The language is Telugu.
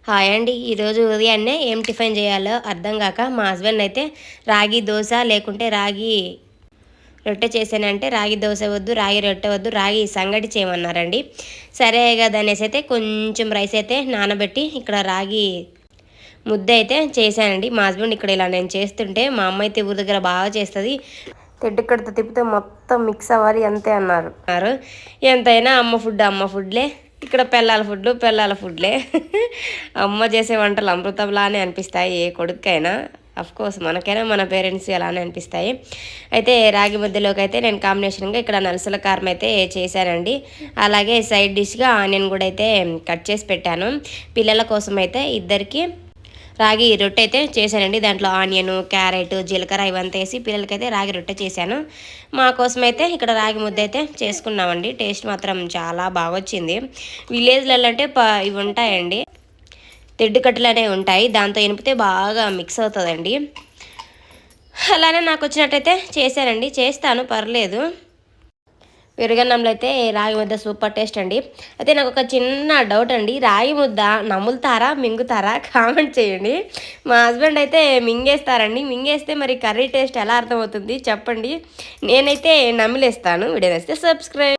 హాయ్ అండి. ఈరోజు ఉదయాన్నే ఏం టిఫిన్ చేయాలో అర్థం కాక మా హస్బెండ్ అయితే రాగి దోశ లేకుంటే రాగి రొట్టె చేశానంటే రాగి దోశ వద్దు, రాగి రొట్టె వద్దు, రాగి సంగటి చేయమన్నారండి. సరే కదా అనేసి అయితే కొంచెం రైస్ అయితే నానబెట్టి ఇక్కడ రాగి ముద్ద అయితే చేశానండి. మా హస్బెండ్ ఇక్కడ ఇలా నేను చేస్తుంటే మా అమ్మ అయితే ఊరి దగ్గర బాగా చేస్తుంది, తెడ్డుకడత తిప్పితే మొత్తం మిక్స్ అవ్వాలి అంతే అన్నారు. ఎంతైనా అమ్మ ఫుడ్లే, ఇక్కడ పిల్లల ఫుడ్లే. అమ్మ చేసే వంటలు అమృతంలానే అనిపిస్తాయి ఏ కొడుకైనా. కోర్స్ మనకైనా మన పేరెంట్స్ అలానే అనిపిస్తాయి. అయితే రాగి ముద్దలోకి అయితే నేను కాంబినేషన్గా ఇక్కడ నలుసుల కారం అయితే చేశానండి. అలాగే సైడ్ డిష్గా ఆనియన్ కూడా అయితే కట్ చేసి పెట్టాను. పిల్లల కోసం అయితే ఇద్దరికి రాగి రొట్టె అయితే చేశానండి. దాంట్లో ఆనియన్, క్యారెట్, జీలకర్ర ఇవంతా వేసి పిల్లలకైతే రాగి రొట్టె చేశాను. మా కోసం అయితే ఇక్కడ రాగి ముద్ద అయితే చేసుకున్నామండి. టేస్ట్ మాత్రం చాలా బాగా వచ్చింది. విలేజ్లలో అంటే ఇవి ఉంటాయండి, తెడ్డు కట్టలు అనేవి ఉంటాయి, దాంతో ఎనిపితే బాగా మిక్స్ అవుతుందండి. అలానే నాకు వచ్చినట్టయితే చేశానండి, చేస్తాను పర్లేదు. పెరుగన్నంలో అయితే రాగి ముద్ద సూపర్ టేస్ట్ అండి. అయితే నాకు ఒక చిన్న డౌట్ అండి, రాగి ముద్ద నములుతారా మింగుతారా కామెంట్ చేయండి. మా హస్బెండ్ అయితే మింగేస్తారండి. మింగేస్తే మరి కర్రీ టేస్ట్ ఎలా అర్థమవుతుంది చెప్పండి. నేనైతే నమిలేస్తాను. వీడియో నచ్చితే సబ్స్క్రైబ్.